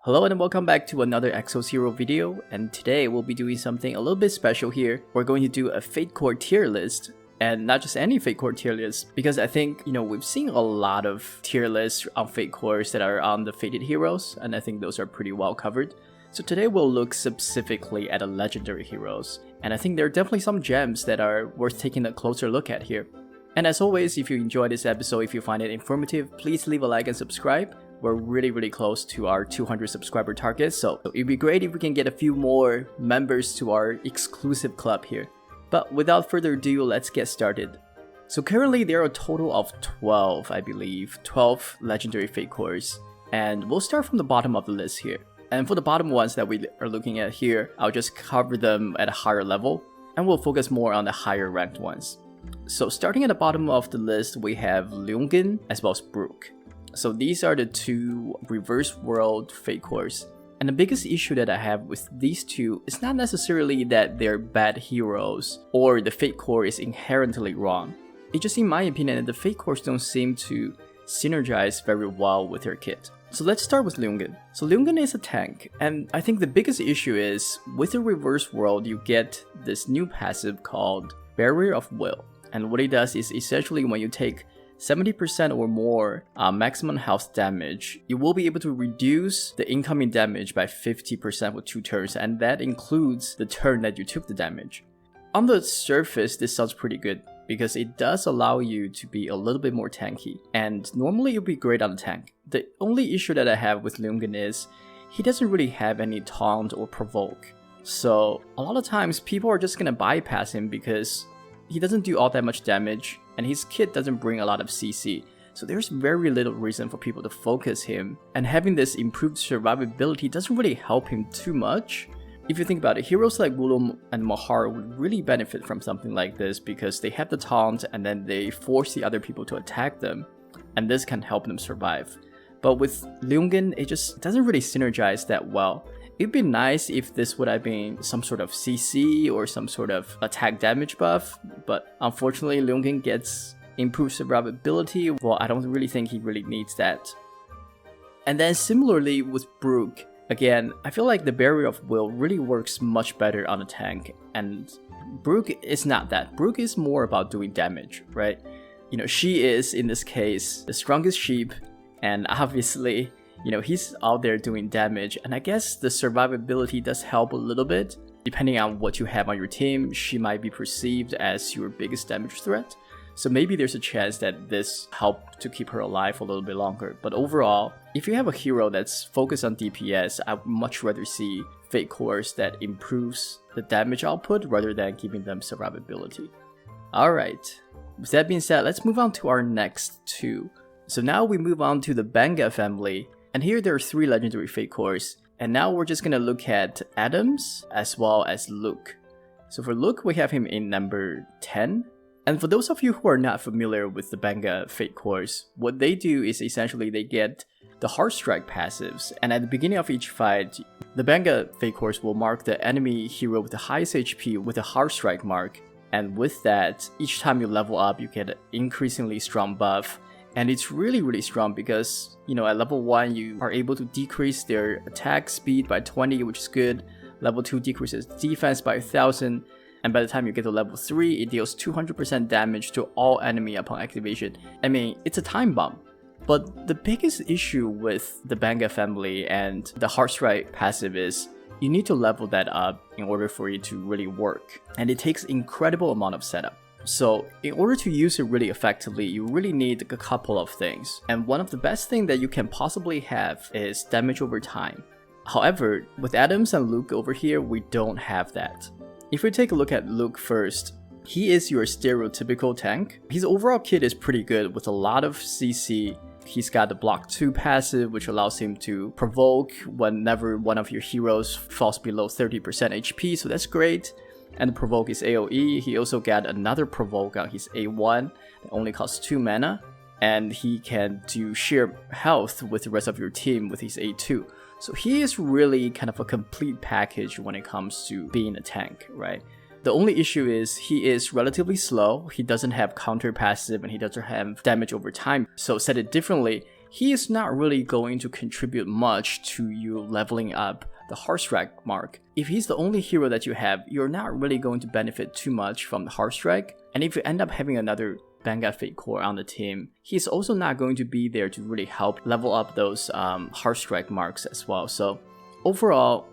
Hello and welcome back to another Exos Hero video, and today we'll be doing something a little bit special here. We're going to do a Fatecore tier list, and not just any Fatecore tier list, because I think, we've seen a lot of tier lists on Fatecores that are on the Fated Heroes, and I think those are pretty well covered. So today we'll look specifically at the Legendary Heroes, and I think there are definitely some gems that are worth taking a closer look at here. And as always, if you enjoyed this episode, if you find it informative, please leave a like and subscribe. We're really close to our 200 subscriber target, so it'd be great if we can get a few more members to our exclusive club here. But without further ado, let's get started. So currently there are a total of 12, I believe, 12 legendary Fatecores, and we'll start from the bottom of the list here. And for the bottom ones that we are looking at here, I'll just cover them at a higher level, and we'll focus more on the higher ranked ones. So starting at the bottom of the list, we have Lyungen as well as Brook. So these are the two reverse world Fatecores. And the biggest issue that I have with these two is not necessarily that they're bad heroes or the Fatecore is inherently wrong. It's just in my opinion that the Fatecores don't seem to synergize very well with their kit. So let's start with Lyungen. So Lyungen is a tank, and I think the biggest issue is with the reverse world you get this new passive called Barrier of Will. And what it does is essentially when you take 70% or more maximum health damage, you will be able to reduce the incoming damage by 50% with 2 turns, and that includes the turn that you took the damage. On the surface, this sounds pretty good because it does allow you to be a little bit more tanky, and normally it would be great on the tank. The only issue that I have with Lyungen is he doesn't really have any taunt or provoke. So a lot of times people are just gonna bypass him because he doesn't do all that much damage, and his kit doesn't bring a lot of CC, so there's very little reason for people to focus him, and having this improved survivability doesn't really help him too much. If you think about it, heroes like Wulum and Mahar would really benefit from something like this because they have the taunt and then they force the other people to attack them, and this can help them survive. But with Lyungen, it just doesn't really synergize that well. It'd be nice if this would have been some sort of CC or some sort of attack damage buff, but unfortunately Lyungen gets improved survivability. Well, I don't really think he really needs that. And then similarly with Brook, again, I feel like the Barrier of Will really works much better on a tank, and Brook is not that. Brook is more about doing damage, right? She is, in this case, the strongest sheep, and obviously he's out there doing damage, and I guess the survivability does help a little bit. Depending on what you have on your team, she might be perceived as your biggest damage threat. So maybe there's a chance that this helped to keep her alive a little bit longer. But overall, if you have a hero that's focused on DPS, I'd much rather see Fatecores that improves the damage output rather than giving them survivability. Alright, with that being said, let's move on to our next two. So now we move on to the Banga family. And here there are 3 legendary Fatecores, and now we're just gonna look at Adams as well as Luke. So for Luke, we have him in number 10. And for those of you who are not familiar with the Banga Fatecores, what they do is essentially they get the Heart Strike passives, and at the beginning of each fight, the Banga Fatecores will mark the enemy hero with the highest HP with a Heart Strike mark, and with that, each time you level up, you get an increasingly strong buff. And it's really strong because, at level 1 you are able to decrease their attack speed by 20, which is good. Level 2 decreases defense by 1000, and by the time you get to level 3, it deals 200% damage to all enemy upon activation. I mean, it's a time bomb. But the biggest issue with the Banga family and the Heart Strike passive is you need to level that up in order for it to really work, and it takes incredible amount of setup. So in order to use it really effectively, you really need a couple of things. And one of the best things that you can possibly have is damage over time. However, with Adams and Luke over here, we don't have that. If we take a look at Luke first, he is your stereotypical tank. His overall kit is pretty good with a lot of CC. He's got the block 2 passive, which allows him to provoke whenever one of your heroes falls below 30% HP, so that's great. And the provoke is AoE. He also got another provoke on his A1 that only costs 2 mana, and he can do sheer health with the rest of your team with his A2. So he is really kind of a complete package when it comes to being a tank, right? The only issue is he is relatively slow, he doesn't have counter passive, and he doesn't have damage over time. So said it differently, he is not really going to contribute much to you leveling up the Heartstrike mark. If he's the only hero that you have, you're not really going to benefit too much from the Heartstrike, and if you end up having another Vanguard Fatecore on the team, he's also not going to be there to really help level up those Heartstrike marks as well. So overall,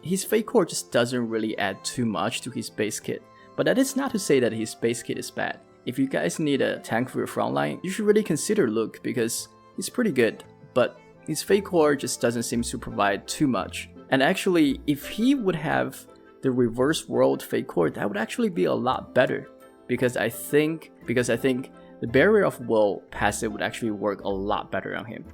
his Fatecore just doesn't really add too much to his base kit. But that is not to say that his base kit is bad. If you guys need a tank for your frontline, you should really consider Luke because he's pretty good, but his Fatecore just doesn't seem to provide too much. And actually, if he would have the reverse world Fatecore, that would actually be a lot better. Because I think the Barrier of Will passive would actually work a lot better on him.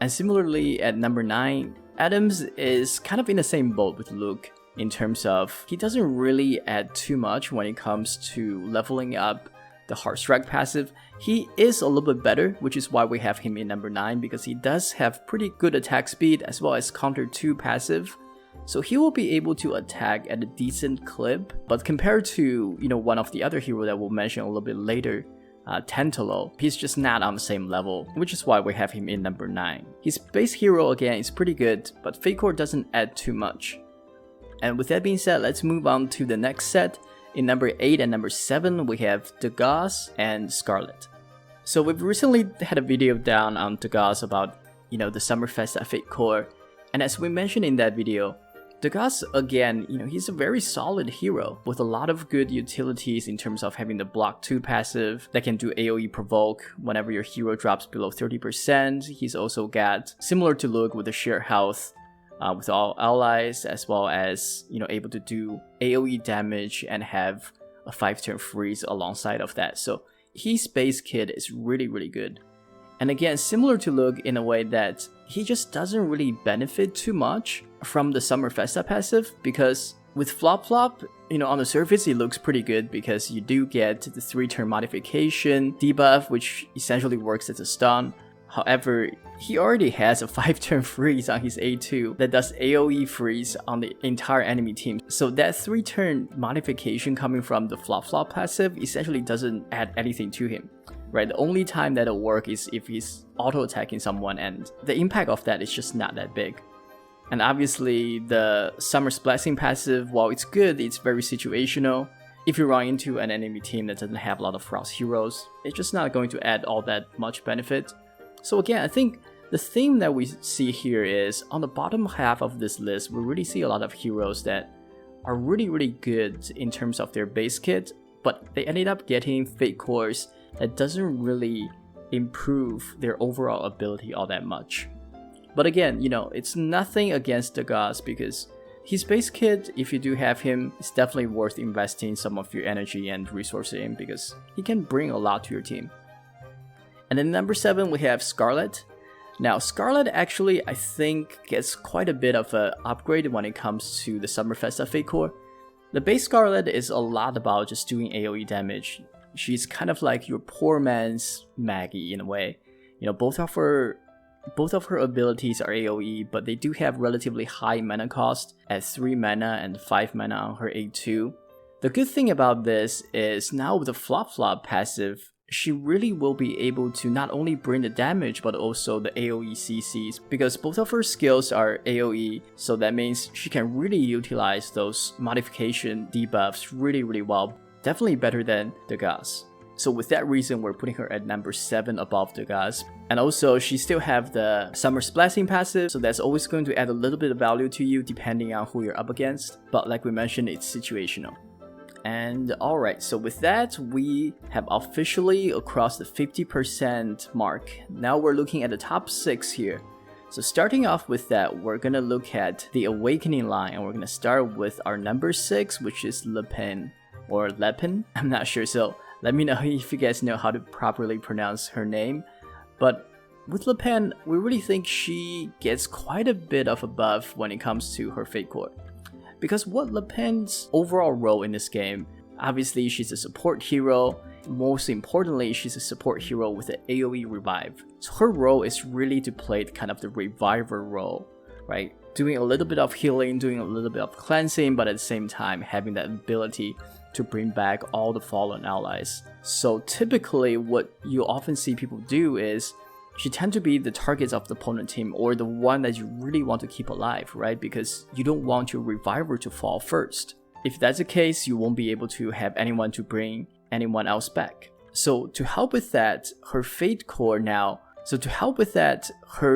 And similarly, at number 9, Adams is kind of in the same boat with Luke in terms of he doesn't really add too much when it comes to leveling up the Heartstrike passive. He is a little bit better, which is why we have him in number 9, because he does have pretty good attack speed as well as counter 2 passive. So he will be able to attack at a decent clip, but compared to, one of the other heroes that we'll mention a little bit later, Tantalo, he's just not on the same level, which is why we have him in number 9. His base hero again is pretty good, but Fatecore doesn't add too much. And with that being said, let's move on to the next set. In number 8 and number 7, we have Degas and Scarlett. So we've recently had a video down on Degas about, the Summer Festa Fatecore, and as we mentioned in that video, Degas, again, he's a very solid hero with a lot of good utilities in terms of having the block 2 passive that can do AoE provoke whenever your hero drops below 30%. He's also got, similar to Luke, with the shared health with all allies, as well as, able to do AoE damage and have a 5-turn freeze alongside of that. So his base kit is really, really good. And again, similar to Luke in a way that he just doesn't really benefit too much from the Summer Festa passive, because with Flop Flop, on the surface it looks pretty good because you do get the 3-turn modification debuff, which essentially works as a stun. However, he already has a 5-turn freeze on his A2 that does AoE freeze on the entire enemy team. So that 3-turn modification coming from the Flop Flop passive essentially doesn't add anything to him. Right, the only time that'll work is if he's auto-attacking someone, and the impact of that is just not that big. And obviously, the Summer Splashing passive, while it's good, it's very situational. If you run into an enemy team that doesn't have a lot of Frost heroes, it's just not going to add all that much benefit. So again, I think the theme that we see here is, on the bottom half of this list, we really see a lot of heroes that are really, really good in terms of their base kit, but they ended up getting Fatecores that doesn't really improve their overall ability all that much. But again, it's nothing against Degas, because his base kit, if you do have him, it's definitely worth investing some of your energy and resources in, because he can bring a lot to your team. And then number 7, we have Scarlett. Now, Scarlett actually, I think, gets quite a bit of an upgrade when it comes to the Summer Festa Fatecore. The base Scarlett is a lot about just doing AoE damage. She's kind of like your poor man's Maggie in a way. Both of her abilities are AoE, but they do have relatively high mana cost at 3 mana and 5 mana on her A2. The good thing about this is now with the Flop Flop passive, she really will be able to not only bring the damage but also the AoE CCs, because both of her skills are AoE, so that means she can really utilize those modification debuffs really, really well. Definitely better than Degas. So with that reason, we're putting her at number 7 above Degas. And also, she still have the Summer Splashing passive, so that's always going to add a little bit of value to you depending on who you're up against. But like we mentioned, it's situational. And alright, so with that, we have officially crossed the 50% mark. Now we're looking at the top 6 here. So starting off with that, we're gonna look at the Awakening line, and we're gonna start with our number 6, which is Lepin. Or Lepin, I'm not sure, so let me know if you guys know how to properly pronounce her name. But with Lepin, we really think she gets quite a bit of a buff when it comes to her Fatecore. Because what Lepin's overall role in this game, obviously she's a support hero. Most importantly, she's a support hero with an AoE revive. So her role is really to play kind of the reviver role, right? Doing a little bit of healing, doing a little bit of cleansing, but at the same time having that ability to bring back all the fallen allies. So typically what you often see people do is she tend to be the targets of the opponent team, or the one that you really want to keep alive, right? Because you don't want your reviver to fall first. If that's the case, you won't be able to have anyone to bring anyone else back. So to help with that, her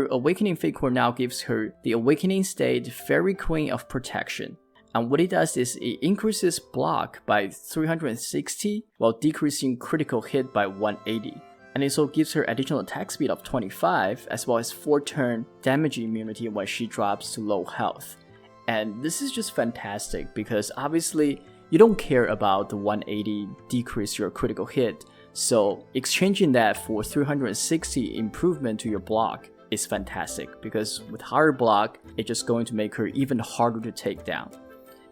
Awakening Fatecore now gives her the Awakening State Fairy Queen of Protection. And what it does is it increases block by 360 while decreasing critical hit by 180. And it also gives her additional attack speed of 25 as well as 4-turn damage immunity when she drops to low health. And this is just fantastic because obviously you don't care about the 180 decrease your critical hit, so exchanging that for 360 improvement to your block is fantastic because with higher block, it's just going to make her even harder to take down.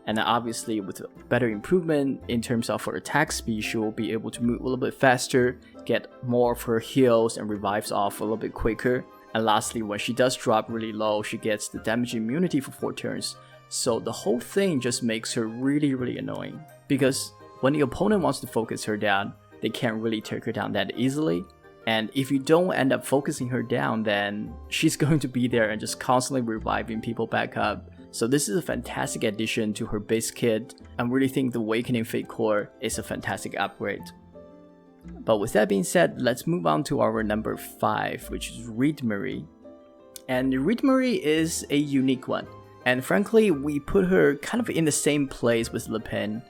And then obviously with better improvement in terms of her attack speed, she will be able to move a little bit faster, get more of her heals and revives off a little bit quicker. And lastly, when she does drop really low, she gets the damage immunity for 4 turns. So the whole thing just makes her really, really annoying. Because when the opponent wants to focus her down, they can't really take her down that easily. And if you don't end up focusing her down, then she's going to be there and just constantly reviving people back up. So this is a fantastic addition to her base kit. I really think the Awakening Fatecore is a fantastic upgrade. But with that being said, let's move on to our number 5, which is Reedmarie. And Reedmarie is a unique one. And frankly, we put her kind of in the same place with Lepin.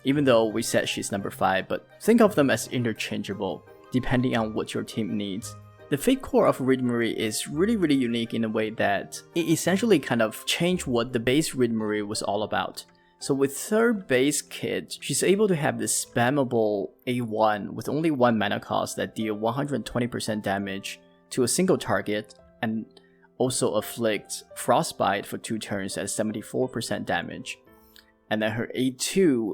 Even though we said she's number 5, but think of them as interchangeable, depending on what your team needs. The Fatecore of Reedmarie is really, really unique in a way that it essentially kind of changed what the base Reedmarie was all about. So with her base kit, she's able to have this spammable A1 with only 1 mana cost that deal 120% damage to a single target, and also afflict Frostbite for 2 turns at 74% damage. And then her A2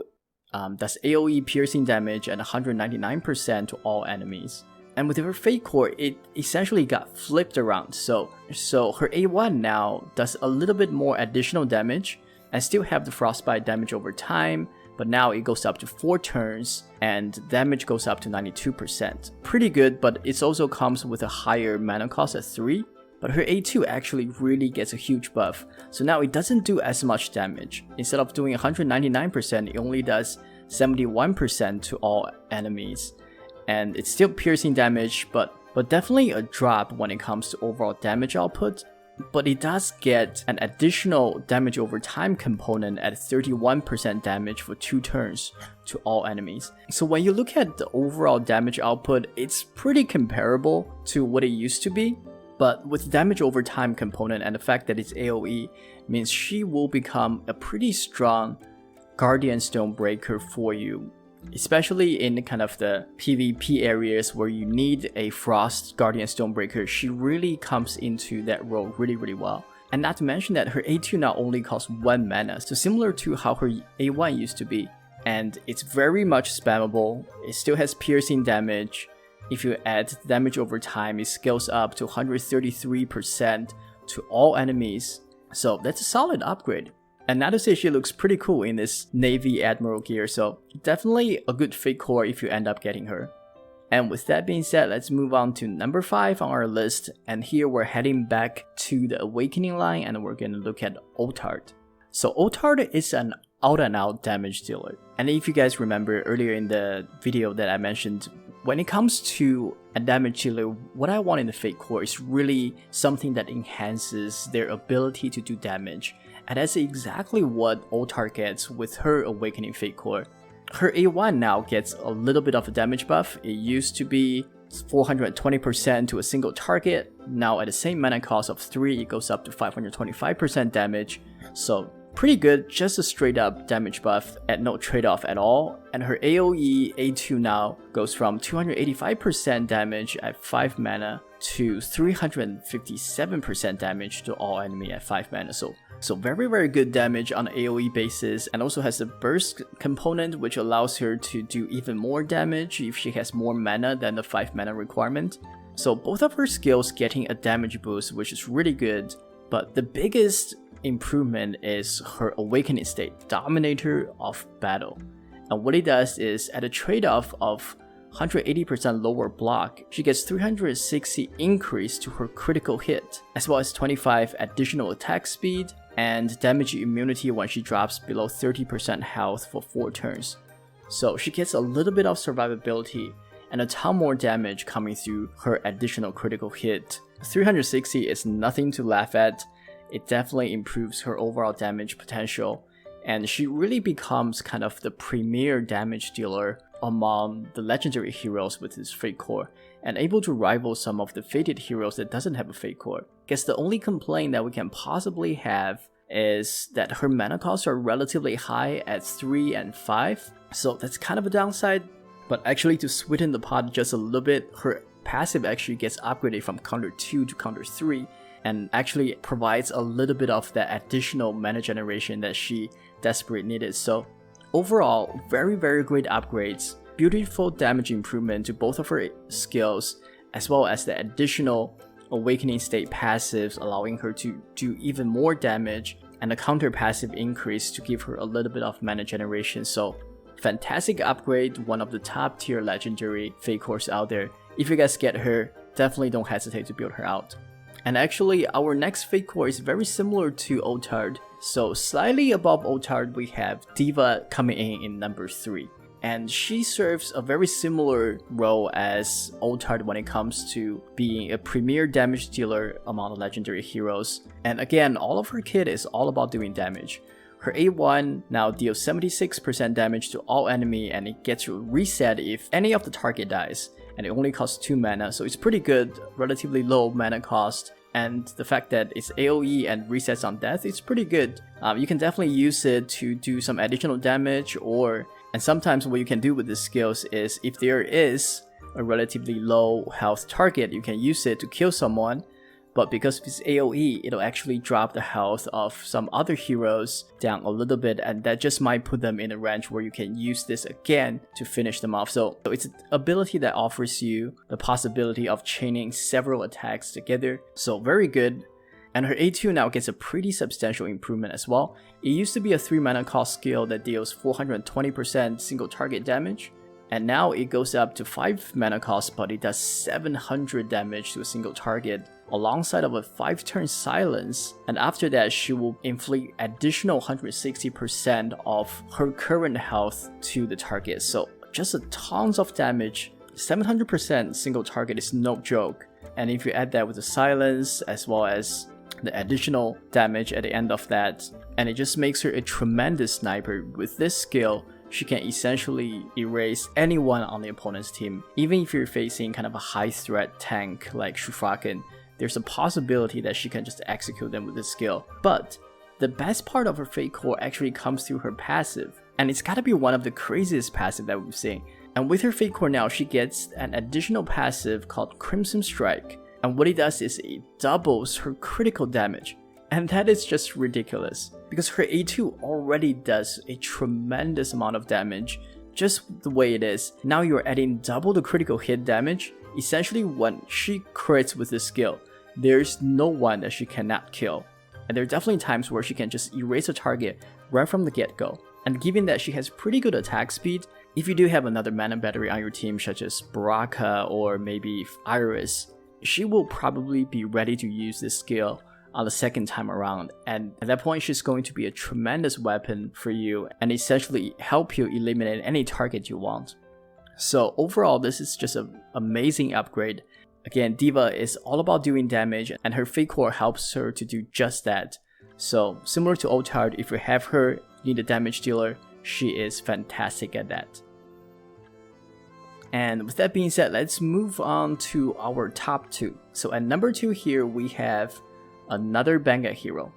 does AoE piercing damage at 199% to all enemies. And with her Fatecore, it essentially got flipped around. So her A1 now does a little bit more additional damage and still have the Frostbite damage over time, but now it goes up to 4 turns and damage goes up to 92%. Pretty good, but it also comes with a higher mana cost at 3. But her A2 actually really gets a huge buff, so now it doesn't do as much damage. Instead of doing 199%, it only does 71% to all enemies. And it's still piercing damage, but definitely a drop when it comes to overall damage output. But it does get an additional damage over time component at 31% damage for 2 turns to all enemies. So when you look at the overall damage output, it's pretty comparable to what it used to be. But with damage over time component and the fact that it's AoE means she will become a pretty strong Guardian Stonebreaker for you, especially in kind of the PvP areas where you need a Frost Guardian Stonebreaker. She really comes into that role really, really well. And not to mention that her A2 now only costs 1 mana, so similar to how her A1 used to be. And it's very much spammable, it still has piercing damage. If you add damage over time, it scales up to 133% to all enemies. So that's a solid upgrade. And not to say she looks pretty cool in this Navy Admiral gear, so definitely a good Fatecore if you end up getting her. And with that being said, let's move on to number 5 on our list. And here we're heading back to the Awakening line and we're going to look at Otard. So Otard is an out and out damage dealer. And if you guys remember earlier in the video that I mentioned, when it comes to a damage dealer, what I want in the Fatecore is really something that enhances their ability to do damage. And that's exactly what Otard gets with her Awakening Fatecore. Her A1 now gets a little bit of a damage buff. It used to be 420% to a single target. Now at the same mana cost of 3, it goes up to 525% damage. So pretty good, just a straight up damage buff at no trade-off at all. And her AoE A2 now goes from 285% damage at 5 mana to 357% damage to all enemy at 5 mana. So very, very good damage on an AoE basis, and also has a burst component which allows her to do even more damage if she has more mana than the 5 mana requirement. So both of her skills getting a damage boost, which is really good. But the biggest improvement is her Awakening state, Dominator of Battle. And what it does is, at a trade-off of 180% lower block, she gets 360 increase to her critical hit, as well as 25 additional attack speed, and damage immunity when she drops below 30% health for 4 turns. So she gets a little bit of survivability and a ton more damage coming through her additional critical hit. 360 is nothing to laugh at. It definitely improves her overall damage potential, and she really becomes kind of the premier damage dealer among the legendary heroes with his Fatecore, and able to rival some of the fated heroes that doesn't have a Fatecore. Guess the only complaint that we can possibly have is that her mana costs are relatively high at 3 and 5, so that's kind of a downside. But actually, to sweeten the pot just a little bit, her passive actually gets upgraded from counter 2 to counter 3, and actually provides a little bit of that additional mana generation that she desperately needed. So overall, very great upgrades, beautiful damage improvement to both of her skills, as well as the additional Awakening State passives allowing her to do even more damage, and a counter passive increase to give her a little bit of mana generation. So fantastic upgrade, one of the top tier legendary Fatecores out there. If you guys get her, definitely don't hesitate to build her out. And actually, our next Fatecore is very similar to Otard. So slightly above Otard, we have Deva coming in number 3. And she serves a very similar role as Otard when it comes to being a premier damage dealer among the legendary heroes. And again, all of her kit is all about doing damage. Her A1 now deals 76% damage to all enemy, and it gets reset if any of the target dies. And it only costs 2 mana, so it's pretty good, relatively low mana cost. And the fact that it's AoE and resets on death, it's pretty good. You can definitely use it to do some additional damage, and sometimes what you can do with these skills is if there is a relatively low health target, you can use it to kill someone. But because it's AoE, it'll actually drop the health of some other heroes down a little bit, and that just might put them in a range where you can use this again to finish them off. So it's an ability that offers you the possibility of chaining several attacks together. So very good. And her A2 now gets a pretty substantial improvement as well. It used to be a 3 mana cost skill that deals 420% single target damage, and now it goes up to 5 mana cost, but it does 700 damage to a single target, alongside of a 5-turn silence, and after that she will inflict additional 160% of her current health to the target. So just a tons of damage. 700% single target is no joke, and if you add that with the silence as well as the additional damage at the end of that, and it just makes her a tremendous sniper. With this skill, she can essentially erase anyone on the opponent's team. Even if you're facing kind of a high threat tank like Shufraken, there's a possibility that she can just execute them with this skill. But the best part of her Fatecore actually comes through her passive, and it's gotta be one of the craziest passive that we've seen. And with her Fatecore now, she gets an additional passive called Crimson Strike, and what it does is it doubles her critical damage. And that is just ridiculous, because her A2 already does a tremendous amount of damage just the way it is. Now you're adding double the critical hit damage. Essentially, when she crits with this skill, there's no one that she cannot kill. And there are definitely times where she can just erase a target right from the get-go. And given that she has pretty good attack speed, if you do have another mana battery on your team such as Baraka or maybe Iris, she will probably be ready to use this skill on the second time around, and at that point she's going to be a tremendous weapon for you and essentially help you eliminate any target you want. So overall, this is just an amazing upgrade. Again, Deva is all about doing damage, and her Fatecore helps her to do just that. So similar to Otard, if you have her, you need a damage dealer, she is fantastic at that. And with that being said, let's move on to our top 2. So at number 2 here, we have another Benga hero.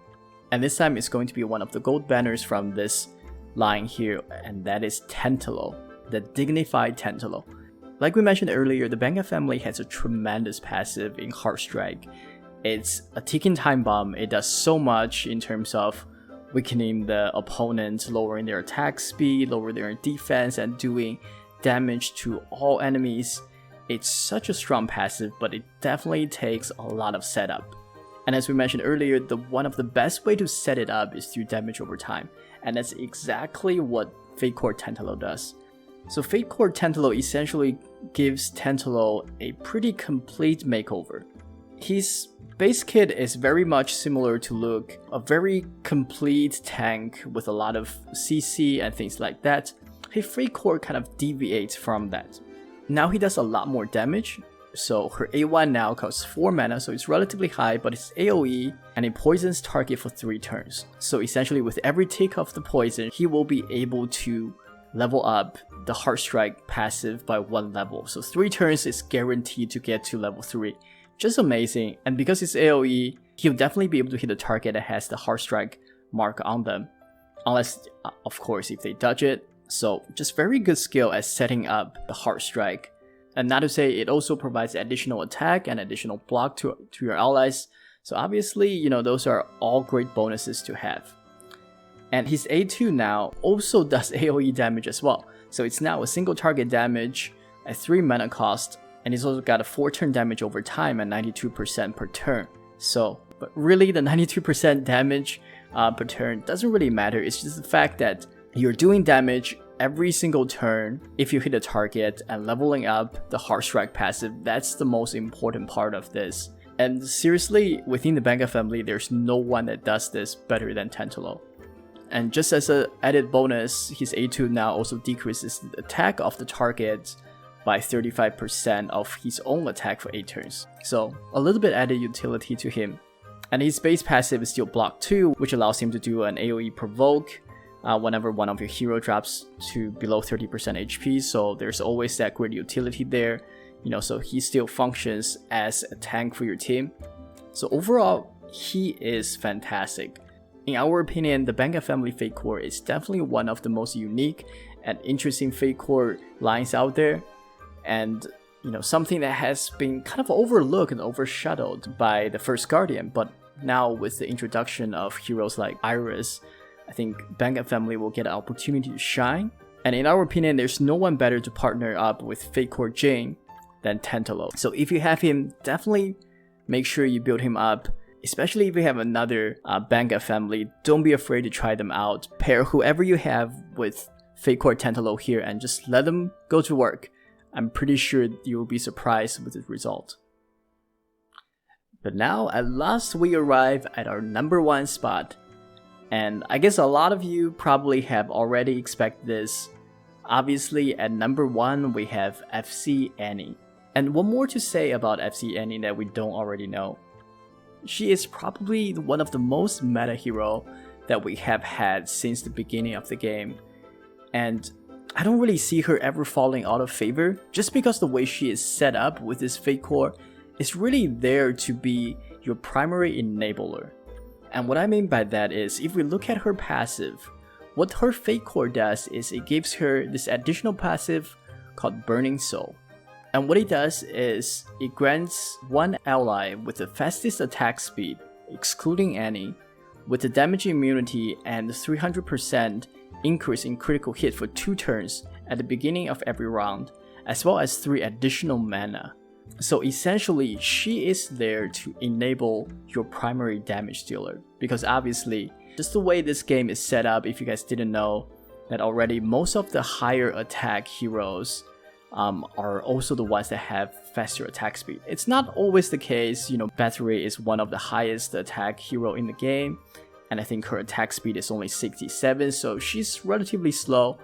And this time it's going to be one of the gold banners from this line here, and that is Tantalo, the dignified Tantalo. Like we mentioned earlier, the Benga family has a tremendous passive in Heartstrike. It's a ticking time bomb. It does so much in terms of weakening the opponent, lowering their attack speed, lowering their defense, and doing damage to all enemies. It's such a strong passive, but it definitely takes a lot of setup. And as we mentioned earlier, one of the best way to set it up is through damage over time, and that's exactly what Fatecore Tantalo does. So Fatecore Tantalo essentially gives Tantalo a pretty complete makeover. His base kit is very much similar to look, a very complete tank with a lot of CC and things like that. His Fatecore kind of deviates from that. Now he does a lot more damage, so her A1 now costs 4 mana, so it's relatively high, but it's AoE and it poisons target for 3 turns. So essentially with every tick of the poison, he will be able to level up the Heart Strike passive by 1 level. So 3 turns is guaranteed to get to level 3. Just amazing, and because it's AoE, he'll definitely be able to hit a target that has the Heart Strike mark on them. Unless, of course, if they dodge it. So just very good skill at setting up the Heart Strike. And not to say it also provides additional attack and additional block to your allies. So obviously, you know, those are all great bonuses to have. And his A2 now also does AoE damage as well. So it's now a single target damage at 3 mana cost. And he's also got a 4-turn damage over time at 92% per turn. So, but really the 92% damage per turn doesn't really matter. It's just the fact that you're doing damage every single turn if you hit a target, and leveling up the Heart Strike passive, that's the most important part of this. And seriously, within the Benga family, there's no one that does this better than Tantalo. And just as an added bonus, his A2 now also decreases the attack of the target by 35% of his own attack for 8 turns. So a little bit added utility to him. And his base passive is still block 2, which allows him to do an AoE provoke whenever one of your hero drops to below 30% HP. So there's always that great utility there. You know, so he still functions as a tank for your team. So overall, he is fantastic. In our opinion, the Benga family Fatecore is definitely one of the most unique and interesting Fatecore lines out there. And, you know, something that has been kind of overlooked and overshadowed by the first Guardian. But now with the introduction of heroes like Iris, I think Benga family will get an opportunity to shine. And in our opinion, there's no one better to partner up with Fatecore Jane than Tantalo. So if you have him, definitely make sure you build him up. Especially if you have another Benga family, don't be afraid to try them out. Pair whoever you have with Fatecore Tantalo here and just let them go to work. I'm pretty sure you will be surprised with the result. But now, at last, we arrive at our number 1 spot. And I guess a lot of you probably have already expected this. Obviously, at number 1, we have FC Annie. And one more to say about FC Annie that we don't already know. She is probably one of the most meta hero that we have had since the beginning of the game. And I don't really see her ever falling out of favor, just because the way she is set up with this Fatecore is really there to be your primary enabler. And what I mean by that is, if we look at her passive, what her Fatecore does is it gives her this additional passive called Burning Soul. And what it does is it grants one ally with the fastest attack speed, excluding Annie, with the damage immunity and 300% increase in critical hit for 2 turns at the beginning of every round, as well as 3 additional mana. So essentially, she is there to enable your primary damage dealer, because obviously, just the way this game is set up, if you guys didn't know that already, most of the higher attack heroes are also the ones that have faster attack speed. It's not always the case. You know, Battery is one of the highest attack hero in the game, and I think her attack speed is only 67, so she's relatively slow.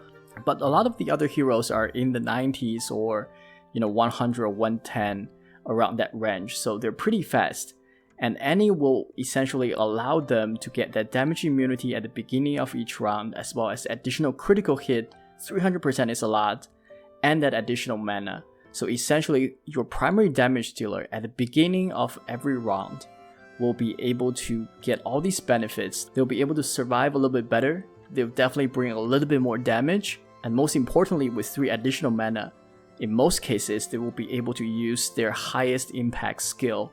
But a lot of the other heroes are in the 90s or, you know, 100 or 110, around that range, so they're pretty fast. And Annie will essentially allow them to get that damage immunity at the beginning of each round, as well as additional critical hit, 300% is a lot, and that additional mana. So essentially, your primary damage dealer at the beginning of every round will be able to get all these benefits. They'll be able to survive a little bit better, they'll definitely bring a little bit more damage, and most importantly, with 3 additional mana, in most cases, they will be able to use their highest impact skill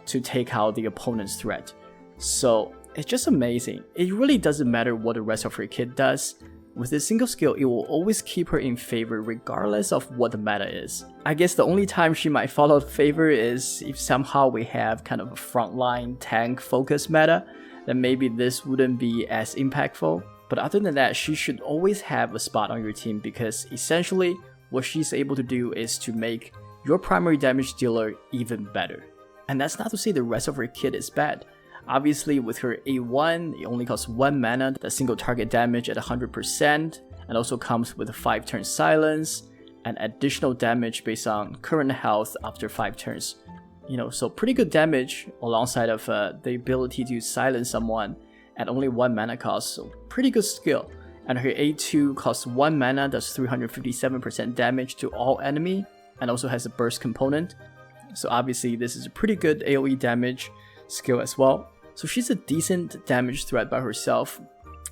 to take out the opponent's threat. So it's just amazing. It really doesn't matter what the rest of her kit does. With a single skill, it will always keep her in favor regardless of what the meta is. I guess the only time she might fall out of favor is if somehow we have kind of a frontline tank focus meta, then maybe this wouldn't be as impactful. But other than that, she should always have a spot on your team because essentially what she's able to do is to make your primary damage dealer even better. And that's not to say the rest of her kit is bad. Obviously with her A1, it only costs 1 mana, the single target damage at 100%, and also comes with a 5-turn silence, and additional damage based on current health after 5 turns. So pretty good damage alongside of the ability to silence someone at only 1 mana cost, so pretty good skill. And her A2 costs 1 mana, does 357% damage to all enemy, and also has a burst component. So obviously this is a pretty good AoE damage skill as well. So she's a decent damage threat by herself,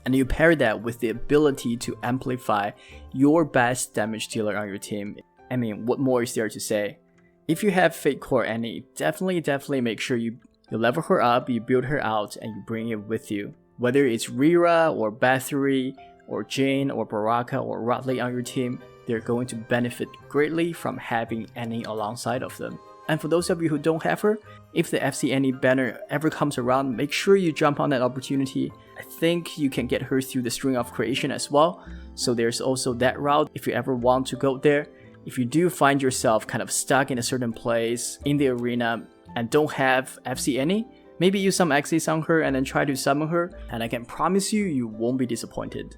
and you pair that with the ability to amplify your best damage dealer on your team. I mean, what more is there to say? If you have Fatecore any, definitely make sure you level her up, you build her out, and you bring it with you. Whether it's Rira or Bathory or Jane or Baraka or Rodley on your team, they're going to benefit greatly from having Annie alongside of them. And for those of you who don't have her, if the FC Annie banner ever comes around, make sure you jump on that opportunity. I think you can get her through the String of Creation as well, so there's also that route if you ever want to go there. If you do find yourself kind of stuck in a certain place in the arena and don't have FC Annie, maybe use some Exos on her and then try to summon her, and I can promise you, you won't be disappointed.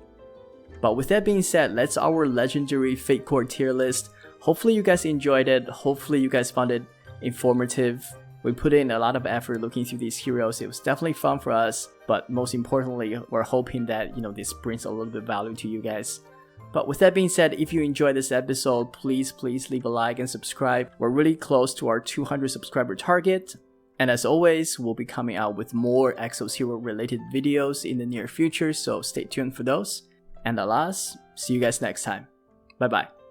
But with that being said, that's our legendary Fatecore tier list. Hopefully you guys enjoyed it, hopefully you guys found it informative. We put in a lot of effort looking through these heroes. It was definitely fun for us, but most importantly, we're hoping that this brings a little bit of value to you guys. But with that being said, if you enjoyed this episode, please leave a like and subscribe. We're really close to our 200 subscriber target. And as always, we'll be coming out with more Exos hero related videos in the near future, so stay tuned for those. And alas, see you guys next time. Bye bye.